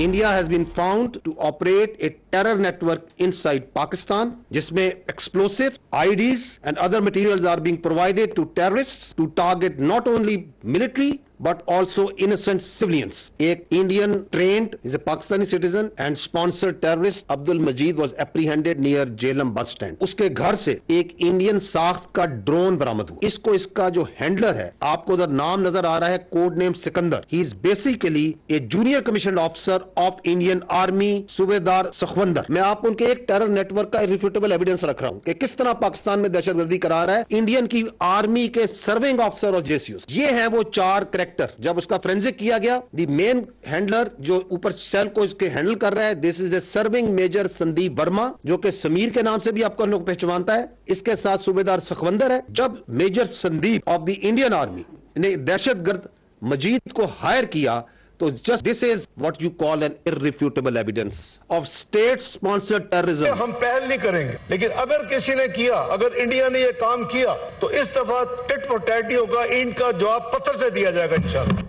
India has been found to operate a terror network inside Pakistan, जिसमें explosive, IEDs and other materials are being provided to terrorists to target not only military but also innocent civilians. एक Indian trained, is a Pakistani citizen and sponsored terrorist Abdul Majid was apprehended near Jhelum bus stand. उसके घर से एक Indian साख्त का drone बरामद हुआ. इसका जो हैंडलर है, आपको उधर नाम नजर आ रहा है, code name Sikandar. He is basically A junior commission officer of Indian army, सूबेदार सखवंदर. मैं आपको उनके एक टेरर नेटवर्क का इररिफ्यूटेबल एविडेंस रख रहा हूं कि किस तरह पाकिस्तान में दहशतगर्दी करा रहा है इंडियन की आर्मी के सर्विंग ऑफिसर और जेसीओ. ये है वो 4 कैरेक्टर. जब उसका फोरेंसिक किया गया, द मेन हैंडलर जो ऊपर सेल को इसके हैंडल कर रहा है, this is a serving major Sandeep Verma, जो कि समीर के नाम से भी आपको लोग पहचानता है. इसके साथ सूबेदार सखवंदर है. जब major Sandeep of the Indian army ने दहशतगर्द मजीद को हायर किया, तो just this is what you call an irrefutable evidence of state sponsored terrorism. हम पहल नहीं करेंगे, लेकिन अगर किसी ने किया, अगर इंडिया ने यह काम किया, तो इस दफा टिट फॉर टैट होगा. इनका जवाब पत्थर से दिया जाएगा इंशाल्लाह.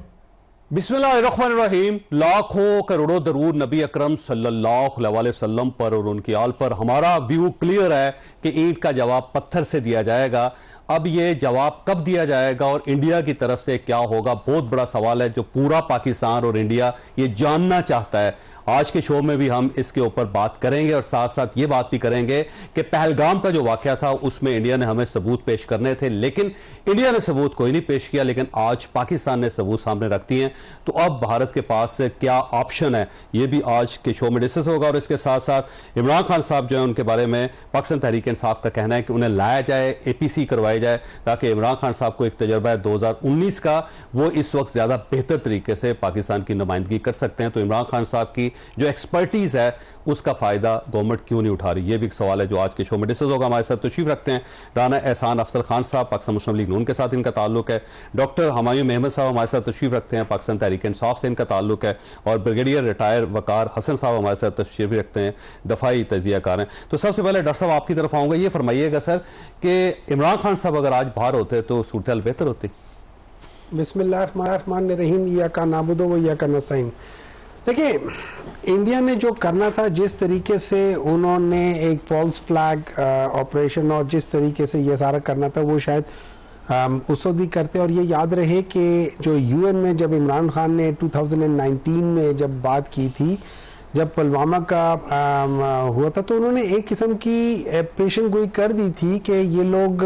बिस्मिल्लाहिर्रहमानिर्रहीम. लाखों करोड़ों दरूद नबी अकरम सल्लल्लाहु अलैहि वसल्लम पर और उनकी आल पर. हमारा व्यू क्लियर है कि ईंट का जवाब पत्थर से दिया जाएगा. अब ये जवाब कब दिया जाएगा और इंडिया की तरफ से क्या होगा, बहुत बड़ा सवाल है जो पूरा पाकिस्तान और इंडिया ये जानना चाहता है. आज के शो में भी हम इसके ऊपर बात करेंगे और साथ साथ ये बात भी करेंगे कि पहलगाम का जो वाकया था उसमें इंडिया ने हमें सबूत पेश करने थे, लेकिन इंडिया ने सबूत कोई नहीं पेश किया. लेकिन आज पाकिस्तान ने सबूत सामने रख दिए हैं. तो अब भारत के पास क्या ऑप्शन है, ये भी आज के शो में डिस्कस होगा. और इसके साथ साथ इमरान खान साहब जो है, उनके बारे में पाकिस्तान तहरीक इंसाफ का कहना है कि उन्हें लाया जाए, APC करवाई जाए, ताकि इमरान खान साहब को एक तजर्बा है 2019 का, वो इस वक्त ज्यादा बेहतर तरीके से पाकिस्तान की नुमाइंदगी कर सकते हैं. तो इमरान खान साहब की जो एक्सपर्टीज है उसका फायदा गवर्नमेंट क्यों नहीं उठा रही, ये भी एक सवाल है जो आज के शो में डिस्कस होगा. हमारे साथ तशरीफ रखते हैं राना एहसान अफजल खान साहब, पाकिस्तान मुस्लिम लीग नून के साथ इनका ताल्लुक है. डॉक्टर हमायूं महमद साहब हमारे साथ तशरीफ रखते हैं, पाकिस्तान तहरीक इंसाफ से इनका ताल्लुक है. और ब्रिगेडियर रिटायर वकार हसन साहब हमारे साथ तशरीफ रखते हैं, दफाई तजियाकार हैं. तो सबसे पहले डॉक्टर साहब आपकी तरफ आऊंगा. ये फरमाइएगा सर कि इमरान खान साहब अगर आज बाहर होते तो सूरत हाल बेहतर होती. बिस्मिल्लाहिर्रहमानिर्रहीम. या का नाबुदो व या का नस्ताईन. देखिए, इंडिया ने जो करना था, जिस तरीके से उन्होंने एक फॉल्स फ्लैग ऑपरेशन और जिस तरीके से ये सारा करना था, वो शायद उस वक्त भी करते. और ये याद रहे कि जो UN में जब इमरान खान ने 2019 में जब बात की थी, जब पुलवामा का हुआ था, तो उन्होंने एक किस्म की पेशन गोई कर दी थी कि ये लोग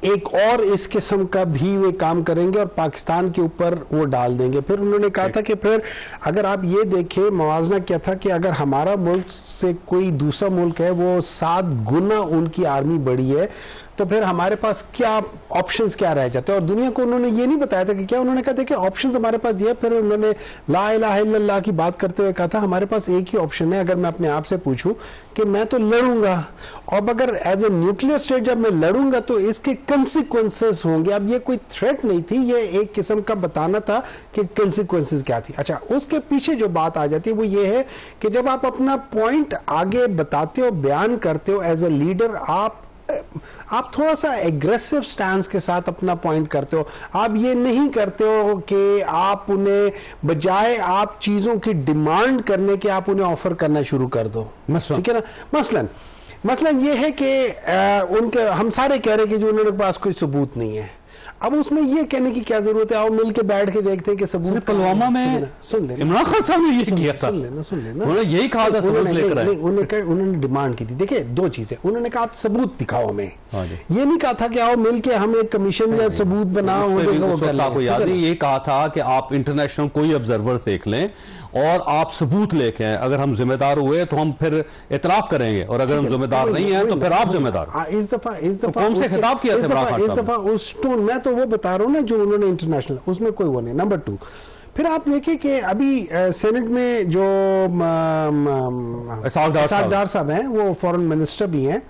एक और इस किस्म का भी वे काम करेंगे और पाकिस्तान के ऊपर वो डाल देंगे. फिर उन्होंने कहा था कि फिर अगर आप ये देखें, मवाजना क्या था कि अगर हमारा मुल्क से कोई दूसरा मुल्क है वो 7 गुना उनकी आर्मी बड़ी है, तो फिर हमारे पास क्या ऑप्शंस क्या रह जाते हैं. और दुनिया को उन्होंने ये नहीं बताया था कि क्या, उन्होंने कहा था कि ऑप्शंस हमारे पास ये. फिर उन्होंने ला इलाहा इल्लल्लाह की बात करते हुए कहा था हमारे पास एक ही ऑप्शन है. अगर मैं अपने आप से पूछूं कि मैं तो लड़ूंगा, और अगर एज ए न्यूक्लियर स्टेट जब मैं लड़ूंगा तो इसके कंसिक्वेंसेस होंगे. अब ये कोई थ्रेट नहीं थी, ये एक किस्म का बताना था कि कंसिक्वेंसेस क्या थी. अच्छा, उसके पीछे जो बात आ जाती है वो ये है कि जब आप अपना पॉइंट आगे बताते हो, बयान करते हो एज ए लीडर, आप थोड़ा सा एग्रेसिव स्टैंस के साथ अपना पॉइंट करते हो. आप ये नहीं करते हो कि आप उन्हें, बजाय आप चीजों की डिमांड करने के, आप उन्हें ऑफर करना शुरू कर दो. ठीक है ना. मसलन ये है कि उनके, हम सारे कह रहे हैं कि जो उन्होंने पास कोई सबूत नहीं है. अब उसमें ये कहने की क्या जरूरत है, आओ मिल के बैठ के देखते हैं कि सबूत. पुलवामा में सुन लेना, इमरान खान साहब ने ये किया था. सुन लेना, उन्होंने यही कहा था सबूत लेकर आए. उन्होंने डिमांड की थी. देखिए, 2 चीजें. उन्होंने कहा आप सबूत दिखाओ हमें, ये नहीं कहा था कि आओ मिल के हम एक कमीशन या सबूत बनाओ. आपको याद नहीं, ये कहा था कि आप इंटरनेशनल कोई ऑब्जर्वर देख लें और आप सबूत लेके आए. अगर हम जिम्मेदार हुए तो हम फिर इतराफ करेंगे, और अगर हम जिम्मेदार नहीं है तो फिर आप जिम्मेदार. इस दफा कौन से खिताब किया था इस दफा उस टोन, मैं तो वो बता रहा हूँ ना जो उन्होंने इंटरनेशनल, उसमें कोई वो नहीं. नंबर 2, फिर आप देखिए कि अभी सेनेट में जो इसहाक डार साहब हैं, वो फॉरेन मिनिस्टर भी हैं,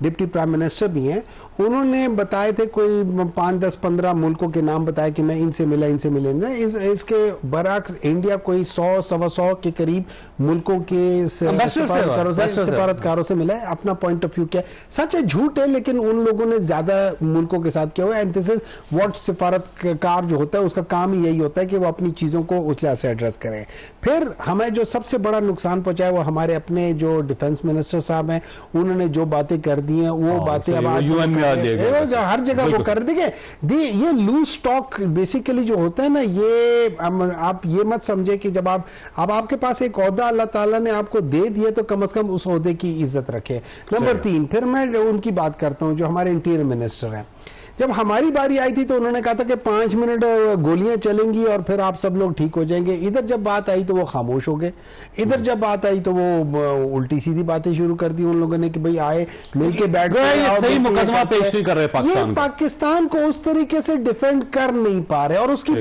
डिप्टी प्राइम मिनिस्टर भी हैं, उन्होंने बताए थे कोई 5, 10, 15 मुल्कों के नाम बताए कि मैं इनसे मिला इसके बरअक्स इंडिया कोई 100-125 के करीब मुल्कों के सफारतकारों से मिला है। अपना पॉइंट ऑफ व्यू क्या सच है झूठ है, लेकिन उन लोगों ने ज्यादा मुल्कों के साथ किया हुआ है। एंड दिस इज व्हाट सफारतकार जो होता है उसका काम ही यही होता है कि वो अपनी चीजों को उस लिहाज से एड्रेस करें। फिर हमें जो सबसे बड़ा नुकसान पहुंचा है वो हमारे अपने जो डिफेंस मिनिस्टर साहब हैं, उन्होंने जो बातें कर दी हैं वो बातें अब हर जगह वो कर देंगे। ये लूज स्टॉक बेसिकली जो होता है ना, ये आप ये मत समझे कि जब अब आपके पास एक ओहदा अल्लाह ताला ने आपको दे दिया तो कम से कम उस ओहदे की इज्जत रखे। नंबर 3, फिर मैं उनकी बात करता हूं जो हमारे इंटीरियर मिनिस्टर हैं। जब हमारी बारी आई थी तो उन्होंने कहा था कि 5 मिनट गोलियां चलेंगी और फिर आप सब लोग ठीक हो जाएंगे। इधर जब बात आई तो वो खामोश हो गए, इधर जब बात आई तो वो उल्टी सीधी बातें शुरू कर दी उन लोगों ने कि भाई आए मिलके बैठ गए। सही मुकदमा पेश नहीं कर रहे पाकिस्तान, ये पाकिस्तान को उस तरीके से डिफेंड कर नहीं पा रहे। और उसकी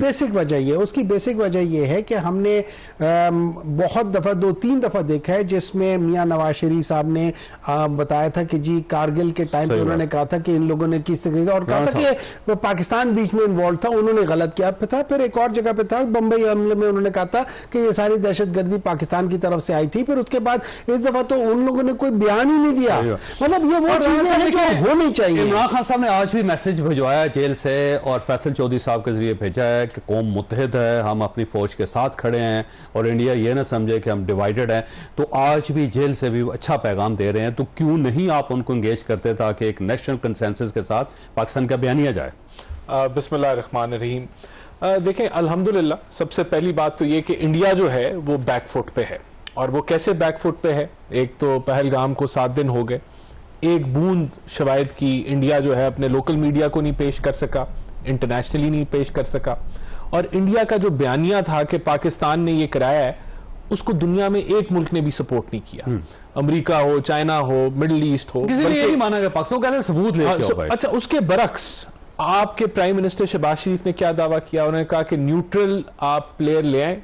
बेसिक वजह ये है कि हमने बहुत दफा 2-3 दफा देखा है जिसमें मियां नवाज शरीफ साहब ने बताया था कि जी कारगिल के टाइम पे उन्होंने कहा था कि इन लोगों ने किस तरीके और कहा था कि पाकिस्तान बीच में इन्वॉल्व था, उन्होंने गलत किया था। फिर एक और जगह पे था बंबई हमले में उन्होंने कहा था कि ये सारी दहशतगर्दी पाकिस्तान की तरफ से आई थी। फिर उसके बाद इस दफा तो उन लोगों ने कोई बयान ही नहीं दिया। मतलब ये वो चीजें हैं जो होनी चाहिए। इमरान खान साहब ने आज भी मैसेज भिजवाया जेल से और फैसल चौधरी साहब के जरिए भेजा है कि कौम मुत्तहिद है, हम अपनी फौज के साथ खड़े हैं और इंडिया ये ना समझे कि हम डिवाइडेड हैं। तो आज भी जेल से भी अच्छा पैगाम दे रहे हैं, तो क्यों नहीं आप उनको एंगेज करते ताकि एक नेशनल कंसेंसस के साथ पाकिस्तान का बयानिया जाए। बिस्मिल्लाहिर्रहमानिर्रहीम। देखें अल्हम्दुलिल्लाह सबसे पहली बात तो ये कि इंडिया जो है वो बैकफुट पे है। और वो कैसे बैकफुट पे है, एक तो पहलगाम को 7 दिन हो गए, एक बूंद शवाहिद की इंडिया जो है अपने लोकल मीडिया को नहीं पेश कर सका, इंटरनेशनली नहीं पेश कर सका। और इंडिया का जो बयानिया था कि पाकिस्तान ने ये कराया है उसको दुनिया में एक मुल्क ने भी सपोर्ट नहीं किया, अमेरिका हो, चाइना हो, मिडिल ईस्ट हो, किसी ने ये नहीं माना कि पाकिस्तान सबूत लेके आओ भाई। अच्छा, उसके बरक्स आपके प्राइम मिनिस्टर शहबाज शरीफ ने क्या दावा किया, उन्होंने कहा कि न्यूट्रल आप प्लेयर ले आए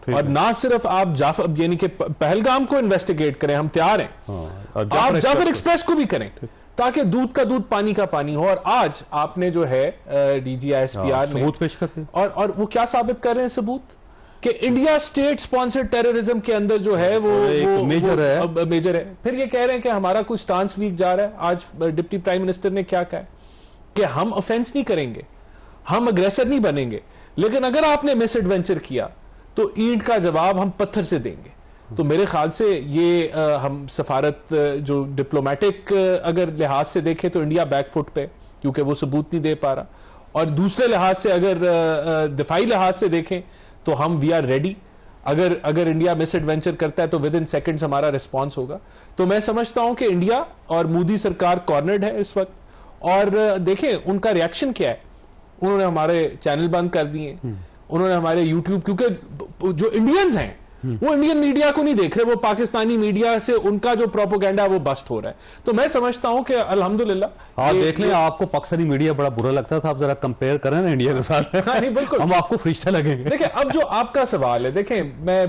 और ना सिर्फ आप जाफर यानी कि पहलगाम को इन्वेस्टिगेट करें, हम तैयार हैं, आप जाफर एक्सप्रेस को भी करें ताकि दूध का दूध पानी का पानी हो। और आज आपने जो है DGISPR ने सबूत पेश करते और वो क्या साबित कर रहे हैं सबूत कि इंडिया स्टेट स्पॉन्सर्ड टेररिज्म के अंदर जो है वो मेजर है। फिर ये कह रहे हैं कि हमारा कुछ स्टांस वीक जा रहा है। आज डिप्टी प्राइम मिनिस्टर ने क्या कहा कि हम ऑफेंस नहीं करेंगे, हम अग्रेसर नहीं बनेंगे, लेकिन अगर आपने मिस एडवेंचर किया तो ईंट का जवाब हम पत्थर से देंगे। तो मेरे ख्याल से ये हम सफारत जो डिप्लोमेटिक अगर लिहाज से देखें तो इंडिया बैकफुट पे, क्योंकि वो सबूत नहीं दे पा रहा। और दूसरे लिहाज से अगर दिफाई लिहाज से देखें तो हम वी आर रेडी। अगर इंडिया मिस एडवेंचर करता है तो विद इन सेकेंड्स हमारा रिस्पॉन्स होगा। तो मैं समझता हूं कि इंडिया और मोदी सरकार कॉर्नर्ड है इस वक्त। और देखें उनका रिएक्शन क्या है, उन्होंने हमारे चैनल बंद कर दिए, उन्होंने हमारे यूट्यूब, क्योंकि जो इंडियंस हैं वो इंडियन मीडिया को नहीं देख रहे, वो पाकिस्तानी मीडिया से उनका जो प्रोपोगेंडा वो बस्ट हो रहा है। तो मैं समझता हूं कि अल्हम्दुलिल्लाह आप देख लें, आपको पाकिस्तानी मीडिया बड़ा बुरा लगता था, आप जरा कंपेयर करें ना इंडिया के साथ। हाँ, नहीं बिल्कुल, हम आपको फरिश्ता लगेंगे। देखिए अब जो आपका सवाल है, देखें मैं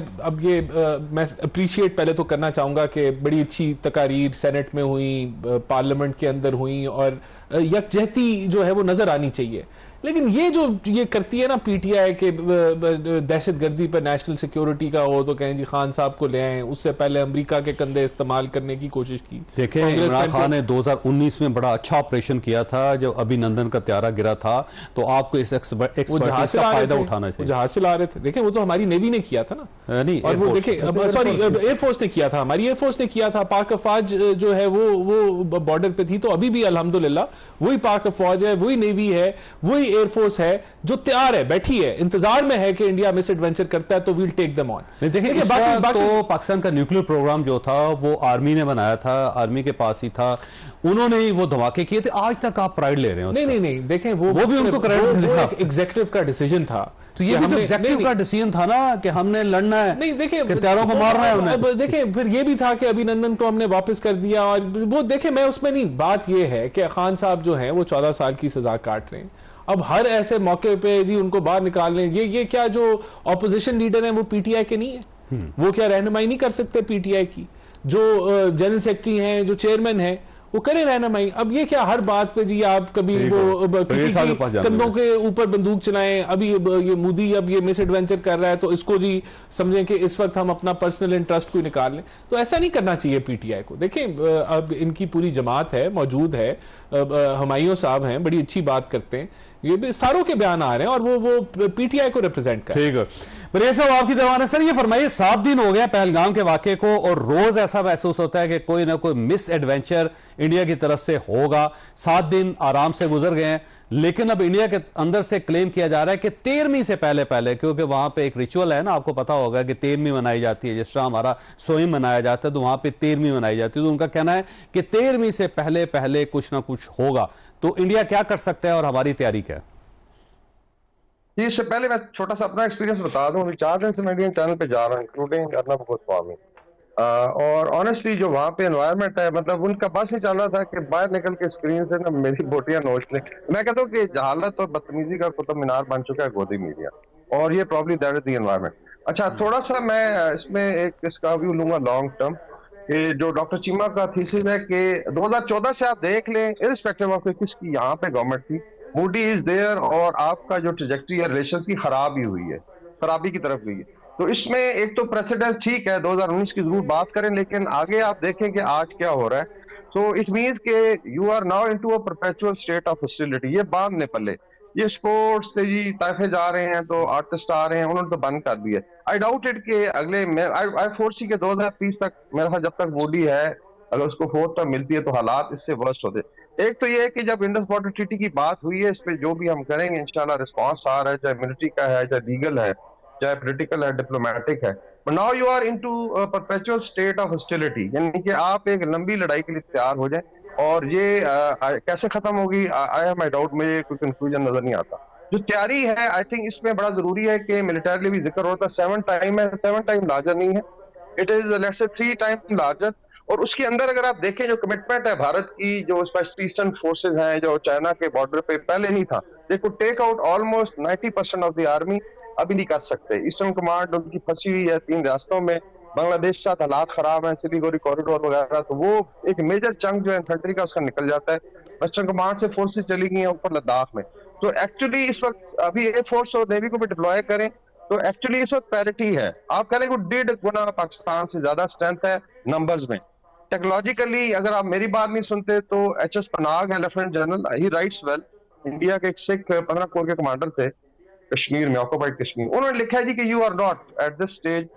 अप्रिशिएट पहले तो करना चाहूंगा कि बड़ी अच्छी तकारीर सेनेट में हुई, पार्लियामेंट के अंदर हुई और यकजहती जो है वो नजर आनी चाहिए। लेकिन ये करती है ना PTI के दहशतगर्दी पर नेशनल सिक्योरिटी का हो तो कहें जी खान साहब को ले आए, उससे पहले अमेरिका के कंधे इस्तेमाल करने की कोशिश की। देखें इमरान खान ने 2019 में बड़ा अच्छा ऑपरेशन किया था, जब अभिनंदन का त्यारा गिरा था, तो आपको इस एक्सपर्टीज का फायदा उठाना चाहिए। जहाज से ला रहे थे, देखें वो तो हमारी नेवी ने किया था ना, नहीं और वो देखें सॉरी एयरफोर्स ने किया था, हमारी एयरफोर्स ने किया था। पाक अफवाज जो है वो बॉर्डर पे थी, तो अभी भी अल्हम्दुलिल्लाह वही पाक अफवाज है, वही नेवी है, वही एयरफोर्स है जो तैयार है, बैठी है, इंतजार में है कि इंडिया मिस एडवेंचर करता है तो वील टेक देम ऑन। देखिए तो पाकिस्तान का न्यूक्लियर प्रोग्राम जो था वो आर्मी ने बनाया था, आर्मी के पास ही था, उन्होंने ही वो धमाके किए थे। आज तक आप प्राइड ले रहे हैं? नहीं, देखें वो भी उनको क्रेडिट, एग्जीक्यूटिव का डिसीजन था। तो ये भी तो एग्जीक्यूटिव का डिसीजन था ना कि हमने लड़ना है, नहीं देखिए हत्यारों को मारना है हमने। देखें फिर ये भी था कि अभिनंदन को हमने वापस कर दिया, और वो देखें मैं उसमें नहीं, बात ये है कि खान साहब जो हैं वो 14 साल की सजा काट रहे हैं। अब हर ऐसे मौके पे जी उनको बाहर निकाल लें, ये क्या जो ऑपोजिशन लीडर हैं वो PTI के नहीं है? वो क्या रहनुमाई नहीं कर सकते PTI की? जो जनरल सेक्रेटरी हैं, जो चेयरमैन हैं, वो करे रहनुमाई। अब ये क्या हर बात पे जी आप कभी वो किसी की कंधों के ऊपर बंदूक चलाएं, अभी ये मोदी अब ये मिस एडवेंचर कर रहा है तो इसको जी समझें कि इस वक्त हम अपना पर्सनल इंटरेस्ट को निकाल लें, तो ऐसा नहीं करना चाहिए पीटीआई को। देखें अब इनकी पूरी जमात है, मौजूद है, हुमायूं साहब हैं, बड़ी अच्छी बात करते हैं, ये भी सारों के बयान आ रहे हैं और वो पीटीआई को रिप्रेजेंट कर। ठीक है, पर साहब आपकी दीवान है सर, ये फरमाइए 7 दिन हो गए पहलगाम के वाकये को और रोज ऐसा महसूस होता है कि कोई ना कोई मिस एडवेंचर इंडिया की तरफ से होगा। 7 दिन आराम से गुजर गए हैं, लेकिन अब इंडिया के अंदर से क्लेम किया जा रहा है कि 13वीं से पहले, क्योंकि वहां पे एक रिचुअल है ना, आपको पता होगा कि 13वीं मनाई जाती है, जिस तरह हमारा सोई मनाया जाता है तो वहां पे 13वीं मनाई जाती है। तो उनका कहना है कि 13वीं से पहले कुछ ना कुछ होगा, तो इंडिया क्या कर सकता है और हमारी तैयारी क्या है? जी, इससे पहले मैं छोटा सा अपना एक्सपीरियंस बता दूं। 4 दिन से मैं इंडियन चैनल पे जा रहा हूँ, इंक्लूडिंग अर्नब गोस्वामी, और ऑनेस्टली जो वहाँ पे एनवायरनमेंट है, मतलब उनका बस ही चल रहा था कि बाहर निकल के स्क्रीन से ना मेरी बोटियां नोच लें। मैं कहता हूँ कि जहालत और बदतमीजी का कुतुब मीनार बन चुका है गोदी मीडिया, और ये probably that is the environment. अच्छा, थोड़ा सा मैं इसमें एक इसका व्यू लूंगा लॉन्ग टर्म, कि जो डॉक्टर चीमा का थीसिस है कि 2014 से आप देख लें, इररिस्पेक्टिव ऑफ किसकी यहाँ पे गवर्नमेंट थी, मूडी इज देयर, और आपका जो ट्रैजेक्टरी है रिलेशन की खराब ही हुई है, खराबी की तरफ गई है। तो इसमें एक तो प्रेसिडेंस ठीक है 2019 की जरूर बात करें, लेकिन आगे आप देखें कि आज क्या हो रहा है। सो इट मींस के you are now into a perpetual state of hostility. ये बांधने पल्ले ये स्पोर्ट्स से जी ताइफे जा रहे हैं, तो आर्टिस्ट आ रहे हैं, उन्होंने तो बंद कर दिया। आई डाउट इट के अगले आई फोरसी के 2030 तक मेरा ख्याल जब तक बॉडी है, अगर उसको फोर्थ टर्म मिलती है तो हालात इससे वर्स्ट होते। एक तो ये है कि जब इंडस वाटर ट्रीटी की बात हुई है, इस पे जो भी हम करेंगे इंशाल्लाह रिस्पांस आ रहा है, चाहे मिलिट्री का है, चाहे लीगल है, चाहे पॉलिटिकल है, डिप्लोमेटिक है। But now you are into perpetual state of hostility, यानी कि आप एक लंबी लड़ाई के लिए तैयार हो जाए। और ये कैसे खत्म होगी, आई हैव माय डाउट, मुझे कोई कंक्लूजन नजर नहीं आता। जो तैयारी है आई थिंक इसमें बड़ा जरूरी है कि मिलिटरीली भी जिक्र होता है 7 टाइम है, 7 टाइम लार्जर नहीं है, it is let's say 3 time larger. और उसके अंदर अगर आप देखें जो कमिटमेंट है भारत की, जो स्पेशली ईस्टर्न फोर्सेज हैं जो चाइना के बॉर्डर पे पहले नहीं था, they could take out almost 90% of the army, अभी नहीं कर सकते। ईस्टर्न कमांड उनकी फंसी हुई है 3 रियासतों में, बांग्लादेश के साथ हालात खराब है, सिलीगुड़ी कॉरिडोर वगैरह, तो वो एक मेजर चंक जो है इन्फेंट्री का उसका निकल जाता है। वेस्टर्न कमांड से फोर्सेज चली गई हैं ऊपर लद्दाख में। तो एक्चुअली इस वक्त अभी एयर फोर्स और नेवी को भी डिप्लॉय करें तो एक्चुअली इस वक्त पैरिटी है। आप कह रहे हैं 1.5 गुना पाकिस्तान से ज्यादा स्ट्रेंथ है नंबर्स में। टेक्नोलॉजिकली अगर आप मेरी बात नहीं सुनते तो एचएस पनाग है लेफ्टिनेंट जनरल, ही राइट्स वेल, इंडिया के एक सिख 15 कोर के कमांडर थे कश्मीर में, ऑक्युपाइड कश्मीर, उन्होंने लिखा है जी कि you are not at this stage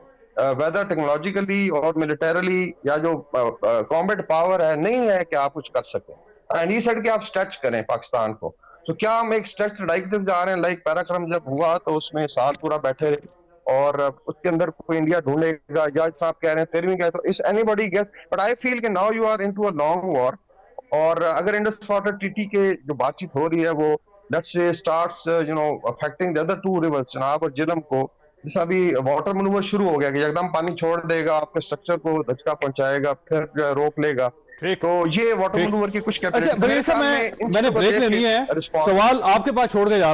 whether technologically और मिलिटरली या जो कॉम्बैट पावर है नहीं है कि आप कुछ कर सकें। एंड ही सेड कि आप स्ट्रेच करें पाकिस्तान को। तो क्या हम एक स्ट्रेच लड़ाई की तरफ जा रहे हैं? लाइक पैराक्रम जब हुआ तो उसमें साल पूरा बैठे रहे और उसके अंदर कोई इंडिया ढूंढेगा, जज साहब कह रहे हैं 13वीं कह, तो इस anybody guess, but I feel कि now you are into a long war. और अगर इंडस वाटर ट्रीटी के जो बातचीत हो रही है वो let's say starts you know affecting the other 2 reverse Chenab और झेलम को, जैसा अभी वाटर मनूवर शुरू हो गया कि एकदम पानी छोड़ देगा, आपके स्ट्रक्चर को धचका पहुंचाएगा, फिर रोक लेगा। तो ये वाटर मनूवर की कुछ मैंने ब्रेक लेनी है, सवाल आपके पास छोड़ के जा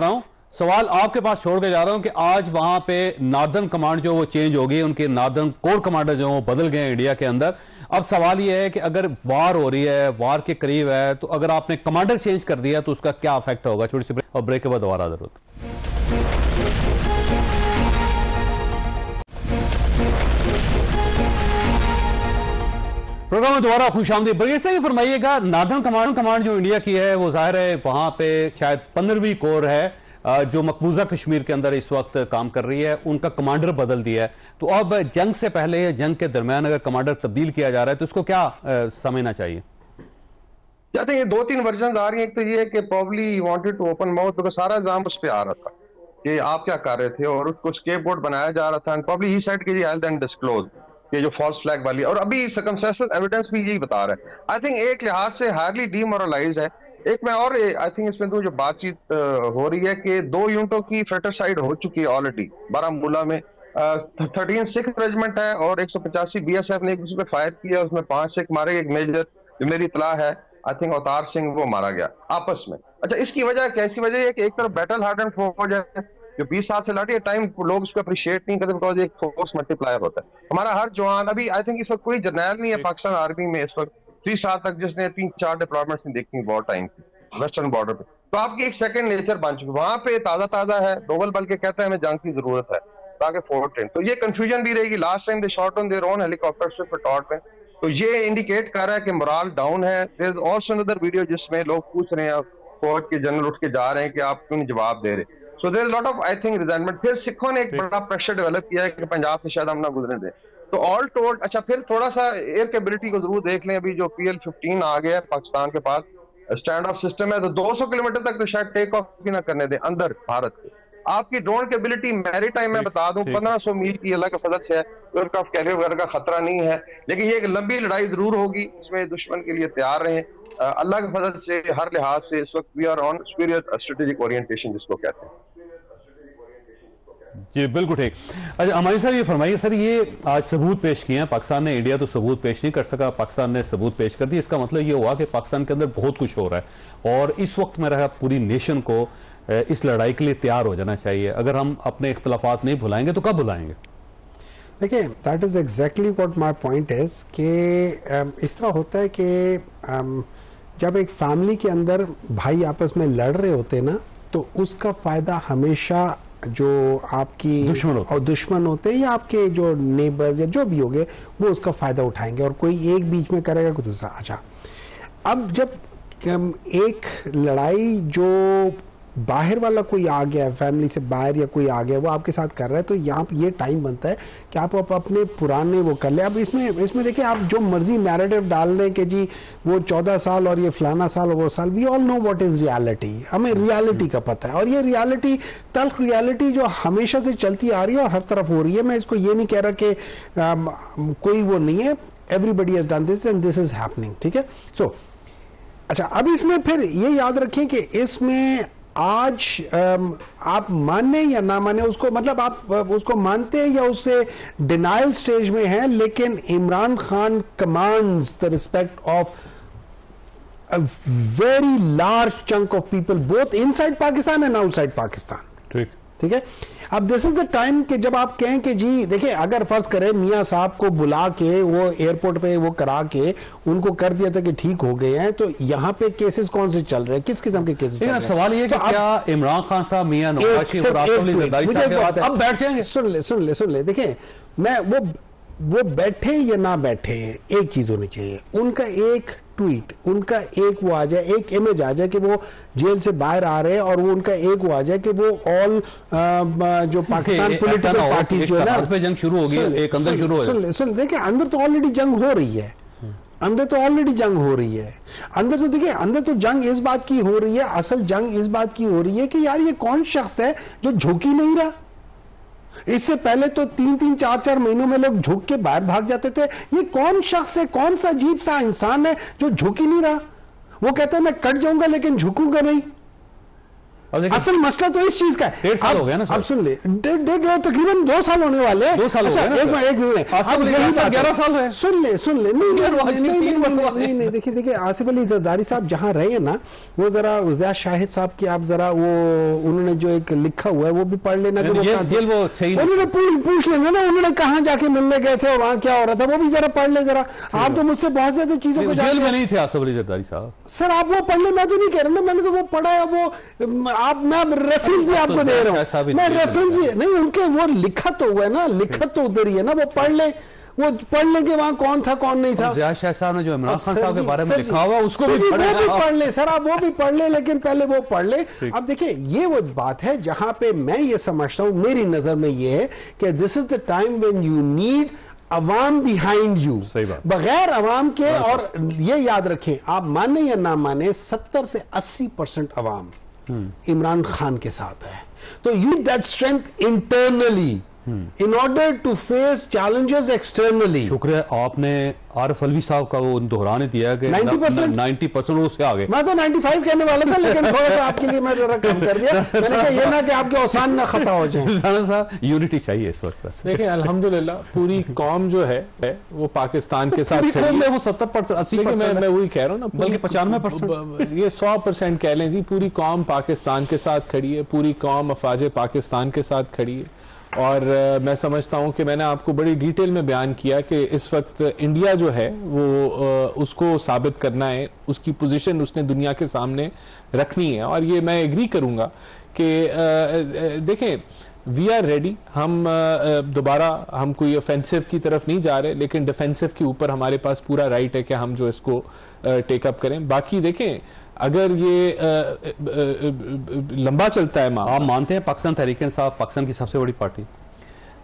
रहा हूं कि आज वहां पे नॉर्दर्न कमांड जो वो चेंज हो गई, उनके नॉर्दर्न कोर कमांडर जो वो बदल गए इंडिया के अंदर। अब सवाल ये है कि अगर वार हो रही है, वार के करीब है, तो अगर आपने कमांडर चेंज कर दिया तो उसका क्या इफेक्ट होगा? छोटी सी ब्रेक और ब्रेक के बाद दोबारा जरूरत। प्रोग्राम में दोबारा खुशामदीद। ब्रिगेड से फरमाइएगा, नॉर्दर्न कमांड जो इंडिया की है वो जाहिर है वहां पे शायद 15वीं कोर है जो मकबूजा कश्मीर के अंदर इस वक्त काम कर रही है, उनका कमांडर बदल दिया है। तो अब जंग से पहले या जंग के दरमियान अगर कमांडर तब्दील किया जा रहा है तो इसको क्या समझना चाहिए? जाते हैं 2-3 वर्जन आ रही है। एक तो ये है कि probably wanted to open mouth, तो सारा इल्जाम उस पर आ रहा था कि आप क्या कर रहे थे और उसको स्केपगोट बनाया जा रहा था। एंड प्रॉब्ली ही सेड कि आई देन डिस्क्लोज ये जो फॉल्स फ्लैग वाली, और अभी सर्कमस्टेंशियल एविडेंस भी यही बता रहा है। आई थिंक एक लिहाज से हाईली डीमोरलाइज्ड है। एक मैं और आई थिंक इसमें तो जो बातचीत हो रही है कि 2 यूनिटों की फ्रेटरसाइड हो चुकी है ऑलरेडी बारामूला में। 13 सिख रेजिमेंट है और 185 बीएसएफ ने एक दूसरे पे फायर किया, उसमें 5 सिख मारे, एक मेजर जो मेरी इतला है आई थिंक अवतार सिंह वो मारा गया आपस में। अच्छा, इसकी वजह क्या? इसकी वजह है कि एक तरफ बैटल हार्डन फौज है जो 20 साल से लड़ी है, टाइम लोग उसको अप्रिशिएट नहीं करते बिकॉज एक फोर्स मल्टीप्लायर होता है। हमारा हर जवान, अभी आई थिंक इस वक्त कोई जर्नैल नहीं है पाकिस्तान आर्मी में इस वक्त 3 साल तक जिसने 3-4 डिप्लॉयमेंट्स नहीं देखी वॉर टाइम की वेस्टर्न बॉर्डर पे, तो आपकी एक सेकंड नेचर बन चुकी। वहां पे ताजा है, डोवल बल्कि कहता है हमें जंग की जरूरत है ताकि फोर्ट ट्रेन, तो ये कंफ्यूजन भी रहेगी। Last time they shot on their own helicopters पे टॉट में, तो ये इंडिकेट कर रहा है कि मोरल डाउन है। There is also another video जिसमें लोग पूछ रहे हैं, फौज के जनरल उठ के जा रहे हैं कि आप क्यों नहीं जवाब दे रहे। So there is lot of I think resentment. फिर सिखों ने एक बड़ा प्रेशर डेवलप किया है कि पंजाब से शायद हम ना गुजरने दें। तो ऑल टोल्ड, अच्छा फिर थोड़ा सा एयर कैपेबिलिटी को जरूर देख लें। अभी जो PL-15 आ गया है पाकिस्तान के पास, स्टैंड ऑफ सिस्टम है, तो 200 किलोमीटर तक तो शायद टेक ऑफ भी ना करने दें अंदर भारत के। आपकी ड्रोन की एबिलिटी मैरीटाइम में बता दूं 1500 मील की अल्लाह के फजल से है, एयरक्राफ्ट कैरियर वगैरह का खतरा नहीं है, लेकिन ये एक लंबी लड़ाई जरूर होगी, इसमें दुश्मन के लिए तैयार रहें। अल्लाह के फजल से हर लिहाज से इस वक्त we are on superior strategic orientation जिसको कहते हैं। जी बिल्कुल ठीक। अच्छा हमारी सर ये फरमाइए सर, ये आज सबूत पेश किए हैं पाकिस्तान ने, इंडिया तो सबूत पेश नहीं कर सका, पाकिस्तान ने सबूत पेश कर दिए। इसका मतलब ये हुआ कि पाकिस्तान के अंदर बहुत कुछ हो रहा है और इस वक्त मेरा पूरी नेशन को इस लड़ाई के लिए तैयार हो जाना चाहिए। अगर हम अपने इख्तलाफात नहीं भुलाएंगे तो कब भुलाएंगे? देखिए that is exactly what my point is कि इस तरह होता है कि जब एक फैमिली के अंदर भाई आपस में लड़ रहे होते हैं ना, तो उसका फायदा हमेशा जो आपकी दुश्मन होते हैं या आपके जो नेबर्स या जो भी होंगे वो उसका फायदा उठाएंगे और कोई एक बीच में करेगा कोई दूसरा। अच्छा अब जब एक लड़ाई जो बाहर वाला कोई आ गया, फैमिली से बाहर या कोई आ गया वो आपके साथ कर रहा है, तो यहाँ पे ये टाइम बनता है कि आप अपने पुराने वो कर ले। अब इसमें देखिए आप जो मर्जी नैरेटिव डाल रहे हैं कि जी वो 14 साल और ये फलाना साल और वो साल, we all know what is reality, हमें रियलिटी का पता है और ये रियलिटी तल्ख रियलिटी जो हमेशा से चलती आ रही है और हर तरफ हो रही है। मैं इसको ये नहीं कह रहा कि कोई वो नहीं है, everybody has done this and this is happening, ठीक है। सो अच्छा अब इसमें फिर ये याद रखें कि इसमें आज आप माने या ना माने उसको, मतलब आप उसको मानते हैं या उससे डिनाइल स्टेज में हैं, लेकिन Imran Khan commands the respect of a very large chunk of people both inside Pakistan and outside Pakistan. ठीक है। अब दिस इज द टाइम कि जब आप कहें कि जी देखिए अगर फर्ज करें मियां साहब को बुला के वो एयरपोर्ट पे वो करा के उनको कर दिया था कि ठीक हो गए हैं, तो यहाँ पे केसेस कौन से चल रहे हैं, किस किस्म के केसेस चल रहे हैं? सवाल ये कि क्या इमरान खान साहब मियां नवाज शरीफ और आसिफ अली जरदारी साहब अब बैठ जाएंगे? सुन ले देखिए मैं वो बैठे या ना बैठे एक चीज होनी चाहिए, उनका एक ट्वीट, उनका एक वो आ जाए, एक इमेज आ जाए कि वो जेल से बाहर आ रहे हैं और वो उनका एक वो आ जाए कि वो ऑल जो पाकिस्तान पॉलिटिकल पार्टीज जो है ना जंग शुरू होगी, एक अंदर शुरू हो। सुन देखिए अंदर तो ऑलरेडी जंग हो रही है, अंदर तो ऑलरेडी जंग हो रही है। अंदर तो देखिए अंदर तो जंग इस बात की हो रही है, असल जंग इस बात की हो रही है कि यार ये कौन शख्स है जो झुक ही नहीं रहा। इससे पहले तो 3-3, 4-4 महीनों में लोग झुक के बाहर भाग जाते थे। ये कौन शख्स है, कौन सा अजीब सा इंसान है जो झुक ही नहीं रहा? वो कहता है मैं कट जाऊंगा लेकिन झुकूंगा नहीं। असल मसला तो इस चीज का है। 1.5 साल हो गया ना। अब सुन ले, तकरीबन 2 साल होने वाले हैं। 2 साल अच्छा, एक मिनट 11 साल है। सुन ले नहीं देखिए आसिफ अली जरदारी साहब जहां रहे हैं ना, वो जरा ज़िया शाहिद साहब की आप जरा वो उन्होंने जो एक लिखा हुआ है वो भी पढ़ लेना, उन्होंने पूछ लेना ना उन्होंने कहाँ जाके मिलने गए थे और वहां क्या हो रहा था, वो भी जरा पढ़ ले जरा। आप तो मुझसे बहुत ज्यादा चीजों को जेल में नहीं थे आसिफ अली जरदारी साहब। सर आप वो पढ़ ले, मैं तो नहीं कह रहा ना, मैंने तो वो पढ़ा है। वो आप मैं रेफरेंस भी आपको दे रहा हूं, मैं रेफरेंस भी नहीं, उनके वो लिखत तो हुआ है ना, लिखत तो उधर ही है ना, वो पढ़ ले, वो पढ़ ले कि वहां कौन था कौन नहीं था। ज़िया शाह साहब ने जो इमरान खान साहब के बारे में लिखा हुआ उसको भी पढ़ ले सर, आप वो भी पढ़ ले, लेकिन पहले वो पढ़ ले। अब देखिए ये वो बात है जहां पे मैं ये समझता हूं, मेरी नजर में ये है कि this is the time when you need Awam behind you. बगैर अवाम के, और ये याद रखें आप माने या ना माने 70 से 80% अवाम इमरान खान के साथ है। तो you that strength internally in order to face challenges externally. शुक्र है आपने आरिफ अलवी साहब का वो दोहराने दिया कि 90% उससे आगे। मैं तो 95 कहने वाला था, लेकिन थोड़ा सा आपके लिए मैं जरा कम कर दिया। मैंने कहा ये ना कि आपके औसान ना खता हो जाए। राणा साहब यूनिटी चाहिए इस वक्त। देखिए अल्हम्दुलिल्लाह पूरी कौम जो है वो पाकिस्तान के साथ खड़ी है। वो 70% 80% मैं वही कह रहा हूँ ना, बल्कि 95%, ये 100% कह लें जी। पूरी कौम पाकिस्तान के साथ खड़ी है, पूरी कौम अफवाज पाकिस्तान के साथ खड़ी है और मैं समझता हूं कि मैंने आपको बड़ी डिटेल में बयान किया कि इस वक्त इंडिया जो है वो उसको साबित करना है, उसकी पोजीशन उसने दुनिया के सामने रखनी है। और ये मैं एग्री करूंगा कि देखें, वी आर रेडी, हम दोबारा हम कोई ऑफेंसिव की तरफ नहीं जा रहे, लेकिन डिफेंसिव के ऊपर हमारे पास पूरा राइट है कि हम जो इसको टेकअप करें। बाकी देखें, अगर ये लंबा चलता है आप मानते हैं पाकिस्तान तहरीक इंसाफ पाकिस्तान की सबसे बड़ी पार्टी?